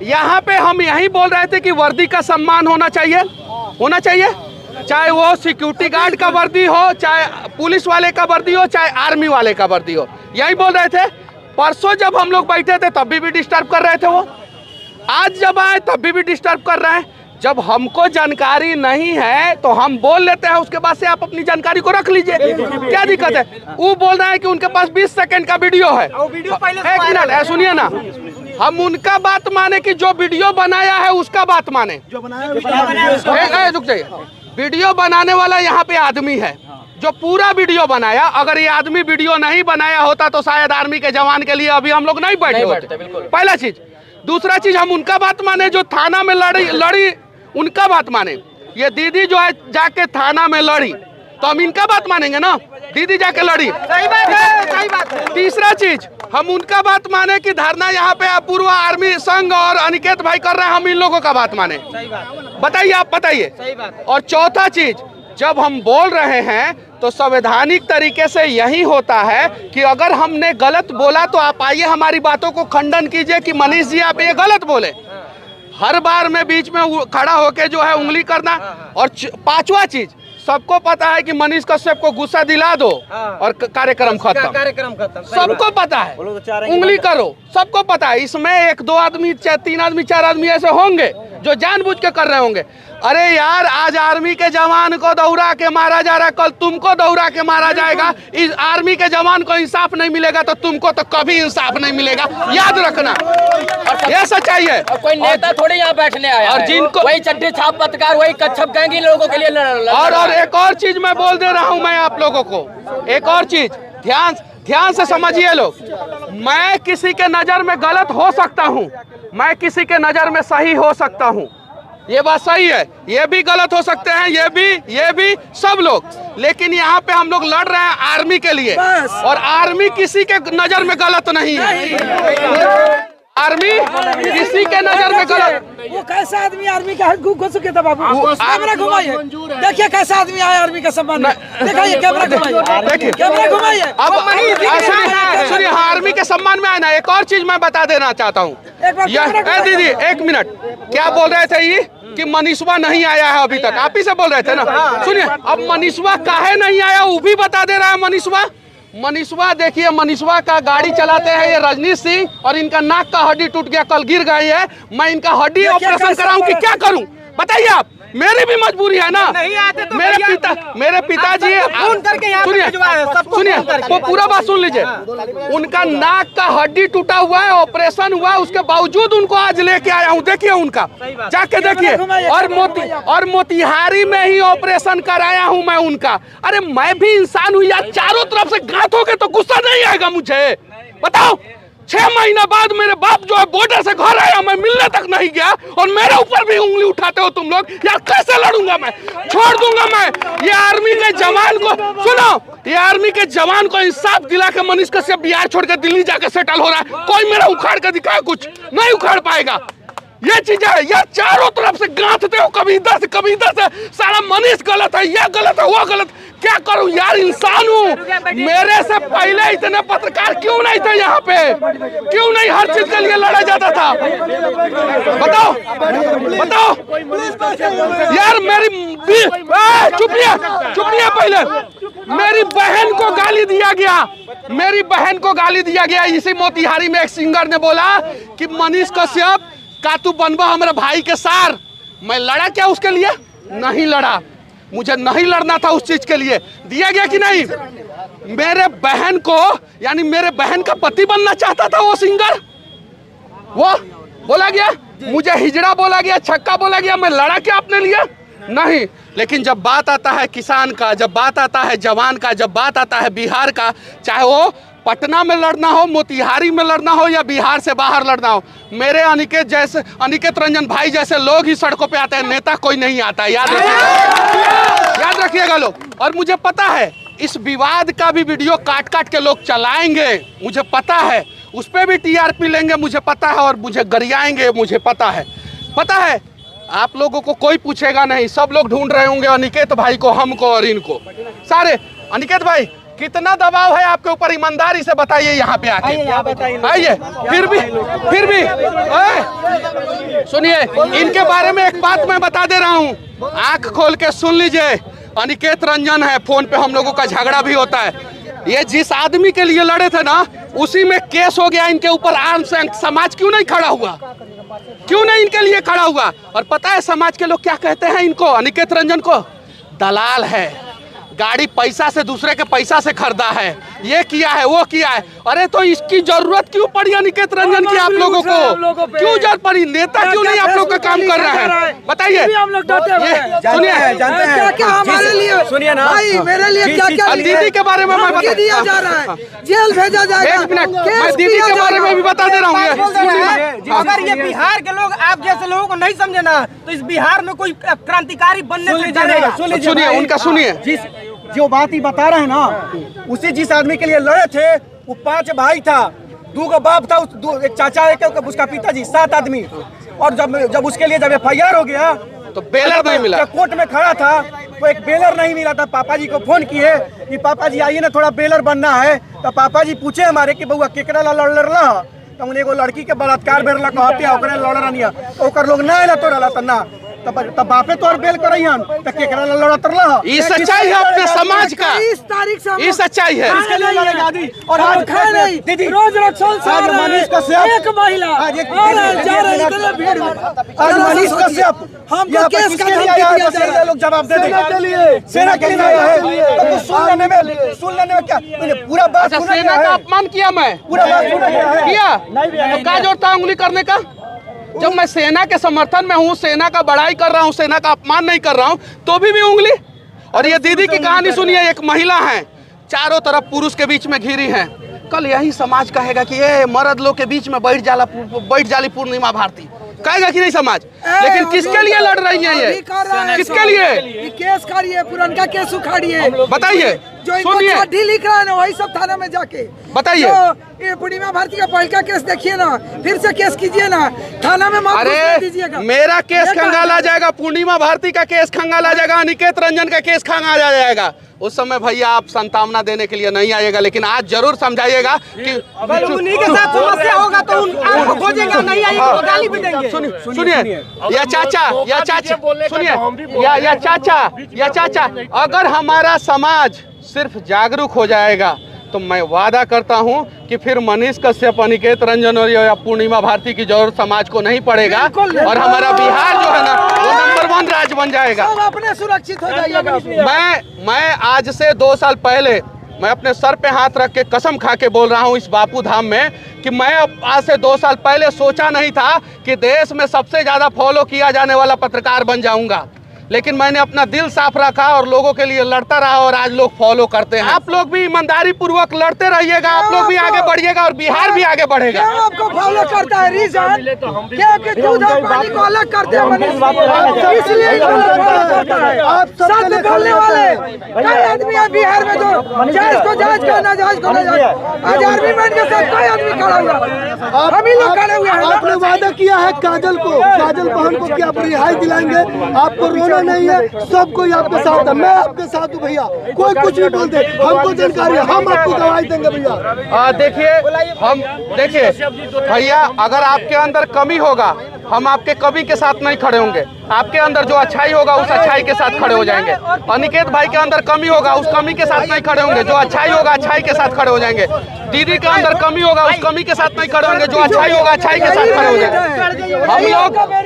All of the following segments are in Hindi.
यहाँ पे हम यही बोल रहे थे कि वर्दी का सम्मान होना चाहिए, चाहे वो सिक्योरिटी गार्ड का वर्दी हो, चाहे पुलिस वाले का वर्दी हो, चाहे आर्मी वाले का वर्दी हो, यही बोल रहे थे। परसों जब हम लोग बैठे थे तब भी डिस्टर्ब कर रहे थे वो, आज जब आए तब भी डिस्टर्ब कर रहे हैं। जब हमको जानकारी नहीं है तो हम बोल लेते हैं, उसके बाद से आप अपनी जानकारी को रख लीजिए, क्या दिक्कत है। वो बोल रहा है कि उनके पास 20 सेकंड का वीडियो है। एक मिनट सुनिए ना, हम उनका बात माने कि जो वीडियो बनाया है उसका बात माने, जो बनाया रुक जाइए। वीडियो बनाने वाला यहाँ पे आदमी है जो पूरा वीडियो बनाया। अगर ये आदमी वीडियो नहीं बनाया होता तो शायद आर्मी के जवान के लिए अभी हम लोग नहीं बैठे होते, पहला चीज। दूसरा चीज, हम उनका बात माने जो थाना में लड़ी उनका बात माने। ये दीदी जो है जाके थाना में लड़ी तो हम इनका बात मानेंगे ना, दीदी जाके लड़ी, सही बात है, सही बात है। तीसरा चीज, हम उनका बात माने कि धरना यहाँ पे पूर्व आर्मी संघ और अनिकेत भाई कर रहे हैं, हम इन लोगों का बात माने, बताइए, आप बताइए। और चौथा चीज, जब हम बोल रहे हैं तो संवैधानिक तरीके से यही होता है कि अगर हमने गलत बोला तो आप आइए हमारी बातों को खंडन कीजिए कि मनीष जी आप ये गलत बोले। हर बार में बीच में खड़ा होके जो है उंगली करना। और पांचवा चीज, सबको पता है कि मनीष कश्यप को गुस्सा दिला दो और कार्यक्रम खत्म, सबको पता है, उंगली करो, सबको पता है। इसमें 1 2 आदमी, 3 आदमी, 4 आदमी ऐसे होंगे जो जानबूझ के कर रहे होंगे। अरे यार, आज आर्मी के जवान को दौड़ा के मारा जा रहा है, कल तुमको दौड़ा के मारा जाएगा। इस आर्मी के जवान को इंसाफ नहीं मिलेगा तो तुमको तो कभी इंसाफ नहीं मिलेगा, याद रखना, ये सच्चाई है। कोई नेता थोड़ी यहाँ बैठने आया और जिनको वही चड्ढी छाप पत्रकार, वही कच्छप गैंगी लोगों के लिए और एक और चीज मैं बोल दे रहा हूँ मैं आप लोगों को, एक और चीज ध्यान से समझिए लोग। मैं किसी के नजर में गलत हो सकता हूँ, मैं किसी के नजर में सही हो सकता हूँ, ये बात सही है। ये भी गलत हो सकते हैं, ये भी सब लोग। लेकिन यहाँ पे हम लोग लड़ रहे हैं आर्मी के लिए, और आर्मी किसी के नजर में गलत नहीं है। आर्मी किसी के नजर में गलत। वो कैसा आदमी आर्मी का घुस के था बाबू, कैमरा घुमाइए, देखिए कैसा आदमी आया आर्मी का सम्मान, देखिए कैमरा घुमाइए, देखिए कैमरा घुमाइए। अब सुनिए, आर्मी के सम्मान में आए ना। एक और चीज मैं बता देना चाहता हूँ, दीदी 1 मिनट, क्या बोल रहे थे ये कि मनीषवा नहीं आया है अभी तक, आप ही से बोल रहे थे ना। सुनिए, अब मनीषवा काहे नहीं आया वो भी बता दे रहा है। मनीषवा देखिए, मनीषवा का गाड़ी चलाते हैं ये रजनीश सिंह, और इनका नाक का हड्डी टूट गया, कल गिर गई है। मैं इनका हड्डी ऑपरेशन कराऊं कि क्या करूं, बताइए आप। मेरी भी मजबूरी है ना, तो मेरे पिताजी सुनिए, वो पूरा बात सुन लीजिए। उनका नाक का हड्डी टूटा हुआ है, ऑपरेशन हुआ, उसके बावजूद उनको आज लेके आया हूँ, देखिए उनका, जाके देखिए। और मोतिहारी में ही ऑपरेशन कराया हूँ मैं उनका। अरे मैं भी इंसान हूँ यार, चारों तरफ से गांठोगे तो गुस्सा नहीं आएगा मुझे, बताओ। 6 महीना बाद मेरे बाप जो है बॉर्डर से घर आया, मैं मिलने तक नहीं गया, और मेरे ऊपर भी उंगली उठाते हो तुम लोग। यार कैसे लड़ूंगा मैं, छोड़ दूंगा मैं। ये आर्मी के जवान को सुनो, ये आर्मी के जवान को इंसाफ दिला के मनीष कश्यप बिहार छोड़ के दिल्ली जाके सेटल हो रहा है। कोई मेरा उखाड़ के दिखाए, कुछ नहीं उखाड़ पाएगा। ये चीज है यार, चारों तरफ से गांठते हो, कभी इधर से सारा मनीष गलत है, ये गलत है, वो गलत। क्या करूं यार, इंसान हूं। मेरे से पहले इतने पत्रकार क्यों नहीं थे यहाँ पे, क्यों नहीं हर चीज के लिए लड़ा जाता था, बताओ यार। मेरी चुपिए पहले, मेरी बहन को गाली दिया गया, इसी मोतिहारी में एक सिंगर ने बोला कि मनीष कश्यप का तू बनवा हमारे भाई के सार। मैं लड़ा क्या उसके लिए? नहीं लड़ा, मुझे नहीं लड़ना था उस चीज के लिए। दिया गया कि नहीं? मेरे बहन को, यानी मेरे बहन का पति बनना चाहता था वो सिंगर, वो बोला गया, मुझे हिजड़ा बोला गया, छक्का बोला गया। मैं लड़ा क्या अपने लिए? नहीं। लेकिन जब बात आता है किसान का, जब बात आता है जवान का, जब बात आता है बिहार का, चाहे वो पटना में लड़ना हो, मोतिहारी में लड़ना हो, या बिहार से बाहर लड़ना हो, मेरे अनिकेत रंजन भाई जैसे लोग ही सड़कों पे आते हैं, नेता कोई नहीं आता है, याद रखिएगा लोग। और मुझे पता है इस विवाद का भी वीडियो काट के लोग चलाएंगे, मुझे पता है, उस पर भी टीआरपी लेंगे, मुझे पता है, और मुझे गरियाएंगे, मुझे पता है। आप लोगों को कोई पूछेगा नहीं, सब लोग ढूंढ रहे होंगे अनिकेत भाई को, हमको और इनको सारे। अनिकेत भाई, कितना दबाव है आपके ऊपर, ईमानदारी से बताइए यहाँ पे आके, आइए। फिर भी सुनिए, इनके बारे में एक बात मैं बता दे रहा हूँ, आंख खोल के सुन लीजिए। अनिकेत रंजन है, फोन पे हम लोगों का झगड़ा भी होता है। ये जिस आदमी के लिए लड़े थे ना, उसी में केस हो गया इनके ऊपर आर्म्स एक्ट। समाज क्यों नहीं खड़ा हुआ? क्यों नहीं इनके लिए खड़ा हुआ? और पता है समाज के लोग क्या कहते हैं इनको, अनिकेत रंजन को? दलाल है, गाड़ी पैसा से, दूसरे के पैसा से खरीदा है, ये किया है, वो किया है। अरे तो इसकी जरूरत क्यों पड़ी अनिकेत रंजन की आप लोगों को? क्यों जरूरत पड़ी? नेता क्यों नहीं आप लोग का काम कर रहे हैं? बताइए। सुनिए, हमारे लिए सुनिए ना भाई, मेरे लिए क्या क्या दीदी के बारे में मैं बता दिया जा रहा है, जेल भेजा जाएगा। एक मिनट, मैं दीदी के बारे में भी बता दे रहा हूँ। अगर ये बिहार के लोग आप जैसे लोगों को नहीं समझे ना, तो इस बिहार में कोई क्रांतिकारी बनने से डरेगा। सुनिए, उनका सुनिए। जो बात ही बता रहे हैं ना, उसी जिस आदमी के लिए लड़े थे, वो 5 भाई था, 2 का बाप था, एक चाचा, एक उसका पिताजी, 7 आदमी। और जब उसके लिए जब FIR हो गया तो बेलर नहीं मिला। कोर्ट में खड़ा था तो एक बेलर नहीं मिला था। पापा जी को फोन किए कि पापा जी आइए ना, थोड़ा बेलर बनना है। तो पापा जी पूछे हमारे कि बउआ केकरा ला लड़ रहा, तो उन्हें एगो लड़की के बलात्कार बेर ला कहते ओकरे लड़ रनिया, तो ओकर लोग ना ना तो रहला त ना, तब बापे तोर बेल करैहन त केकरा ला लड़त रहा। ये सच्चाई है अपने समाज का, 30 तारीख से ये सच्चाई है। इसके लिए लड़ेगा दी। और आज दीदी रोज रक्षण से आज मनीष कश्यप, एक महिला आज एक जा रहे इतने भीड़ में, आज मनीष कश्यप हमको केस का धमकी लोग जवाब दे देंगे। सेना के लिए आया है, तो सुन लेने में क्या पूरा बात सुना सेना का अपमान किया मैं, पूरा बात सुना किया तो क्या जोड़ता है उंगली करने का? जब मैं सेना के समर्थन में हूँ, सेना का बड़ाई कर रहा हूँ, सेना का अपमान नहीं कर रहा हूँ, तो भी उंगली। और ये दीदी की कहानी सुनिए, एक महिला है, चारों तरफ पुरुष के बीच में घिरी है। कल यही समाज कहेगा कि ये मर्द लोग के बीच में बैठ जाली पूर्णिमा भारती, कहेगा कि नहीं समाज? लेकिन किसके लिए लड़ रही है ये? किसके लिए? केस करिए, पुराना केस उखाड़िए, बताइए। जो सुनिए, चिट्ठी लिख रहा है ना, वही सब थाना में जाके बताइए। ये पूर्णिमा भारती का पहला केस देखिए ना, फिर से केस कीजिए ना, थाना में मत दीजिएगा। मेरा केस खंगाला जाएगा, पूर्णिमा भारती का केस खंगाला जाएगा, अनिकेत रंजन का केस खंगाला जाएगा। उस समय भैया आप संतावना देने के लिए नहीं आइएगा, लेकिन आज जरूर समझाइएगा कि उन्हीं के साथ समस्या होगा तो उनको खोजेगा, नहीं आएगा तो गाली भी देंगे। सुनिए, या चाचा, सुनिए, या चाचा, अगर हमारा समाज सिर्फ जागरूक हो जाएगा तो मैं वादा करता हूं कि फिर मनीष कश्यप, अनिकेत रंजन और या पूर्णिमा भारती की जरूरत समाज को नहीं पड़ेगा, और हमारा बिहार जो है ना, वो नंबर 1 राज्य बन जाएगा। अपने सुरक्षित हो जाइएगा। मैं आज से 2 साल पहले मैं अपने सर पे हाथ रख के कसम खा के बोल रहा हूँ इस बापू धाम में कि मैं आज से 2 साल पहले सोचा नहीं था कि देश में सबसे ज्यादा फॉलो किया जाने वाला पत्रकार बन जाऊंगा। लेकिन मैंने अपना दिल साफ रखा और लोगों के लिए लड़ता रहा, और आज लोग फॉलो करते हैं। आप लोग भी ईमानदारी पूर्वक लड़ते रहिएगा, आप लोग भी आगे बढ़िएगा और बिहार भी आगे बढ़ेगा। आपको फॉलो करता है रीजन क्या कि दूध और पानी को अलग करते हैं, इसलिए सत्य बोलने वाले कई आदमी है बिहार में जो जायज को जायज का, नाजायज को नाजायज। आज आर्मी मैन के साथ कई आदमी खड़ा हुआ, हम ही लोग खड़े हुए हैं। आपने वादा किया है काजल बहन को कि आप रिहाई दिलाएंगे, आपको रोना नहीं है, सब कोई आपके साथ है, मैं आपके साथ हूँ भैया। कोई कुछ नहीं बोलते, हमको जानकारी है, हम आपको दवाई देंगे भैया। देखिए भैया, अगर आपके अंदर कमी होगा, हम आपके कमी के साथ नहीं खड़े होंगे। आपके अंदर जो अच्छाई होगा, उस अच्छाई के साथ खड़े हो जाएंगे। अनिकेत भाई के अंदर कमी होगा, उस कमी के साथ नहीं खड़े होंगे। जो अच्छाई होगा, अच्छाई के साथ खड़े हो जाएंगे। दीदी के अंदर कमी होगा, उस कमी के साथ नहीं खड़े होंगे। जो अच्छाई होगा, अच्छाई के साथ खड़े हो जाएंगे।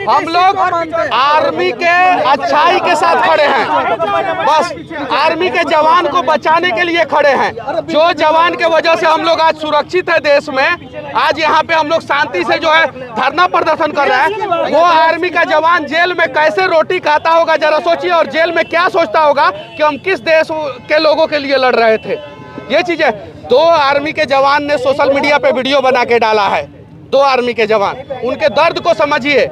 हम लोग आर्मी के अच्छाई के साथ खड़े हैं, बस आर्मी के जवान को बचाने के लिए खड़े हैं। जो जवान के वजह से हम लोग आज सुरक्षित है देश में, आज यहाँ पे हम लोग शांति से जो है धरना प्रदर्शन कर रहे हैं। वो आर्मी का जवान जेल में कैसे रोटी खाता होगा जरा सोचिए, और जेल में क्या सोचता होगा कि हम किस देश के लोगों के लिए लड़ रहे थे। ये चीजें 2 आर्मी के जवान ने सोशल मीडिया पे वीडियो बना के डाला है। 2 आर्मी के जवान, उनके दर्द को समझिए।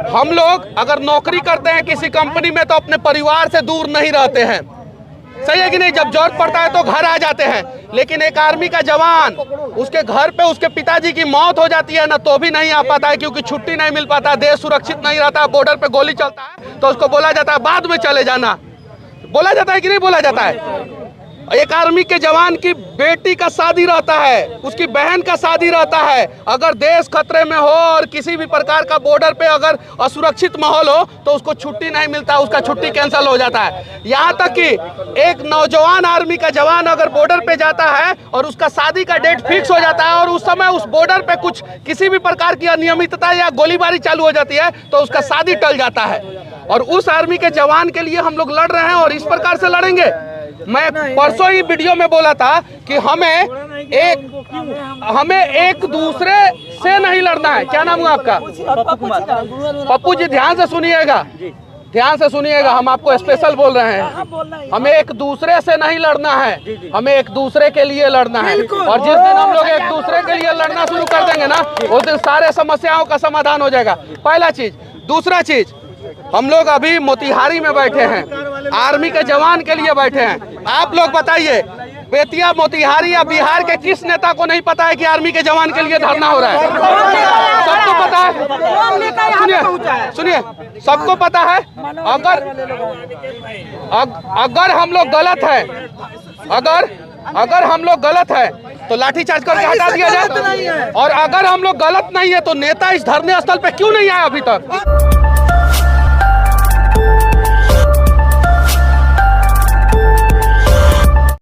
हम लोग अगर नौकरी करते हैं किसी कंपनी में तो अपने परिवार से दूर नहीं रहते हैं, सही है कि नहीं? जब जरूरत पड़ता है तो घर आ जाते हैं। लेकिन एक आर्मी का जवान, उसके घर पे उसके पिताजी की मौत हो जाती है ना, तो भी नहीं आ पाता है, क्योंकि छुट्टी नहीं मिल पाता, देश सुरक्षित नहीं रहता, बॉर्डर पे गोली चलता है तो उसको बोला जाता है बाद में चले जाना। बोला जाता है कि नहीं बोला जाता है? एक आर्मी के जवान की बेटी का शादी रहता है, उसकी बहन का शादी रहता है। अगर देश खतरे में हो और किसी भी प्रकार का बॉर्डर पे अगर असुरक्षित माहौल हो तो उसको छुट्टी नहीं मिलता, उसका छुट्टी कैंसिल हो जाता है। यहाँ तक कि एक नौजवान आर्मी का जवान अगर बॉर्डर पे जाता है और उसका शादी का डेट फिक्स हो जाता है और उस समय उस बॉर्डर पे कुछ किसी भी प्रकार की अनियमितता या गोलीबारी चालू हो जाती है तो उसका शादी टल जाता है। और उस आर्मी के जवान के लिए हम लोग लड़ रहे हैं और इस प्रकार से लड़ेंगे। मैं परसों ही वीडियो में बोला था कि हमें एक दूसरे से नहीं लड़ना है। क्या नाम हुआ आपका? पप्पू जी, ध्यान से सुनिएगा, ध्यान से सुनिएगा, हम आपको स्पेशल बोल रहे हैं। हमें एक दूसरे से नहीं लड़ना है, हमें एक दूसरे के लिए लड़ना है। और जिस दिन हम लोग एक दूसरे के लिए लड़ना शुरू कर देंगे ना, उस दिन सारे समस्याओं का समाधान हो जाएगा। पहला चीज। दूसरा चीज, हम लोग अभी मोतिहारी में बैठे हैं, आर्मी के जवान के लिए बैठे हैं। आप लोग बताइए, बेतिया, मोतिहारी या बिहार के किस नेता को नहीं पता है कि आर्मी के जवान के लिए धरना हो रहा है? सबको पता है। सुनिए सुनिए, सबको पता है। अगर हम लोग गलत है, अगर हम लोग गलत है तो लाठीचार्ज करके हटा दिया जाए। और अगर हम लोग गलत नहीं है तो नेता इस धरने स्थल पे क्यों नहीं आया अभी तक?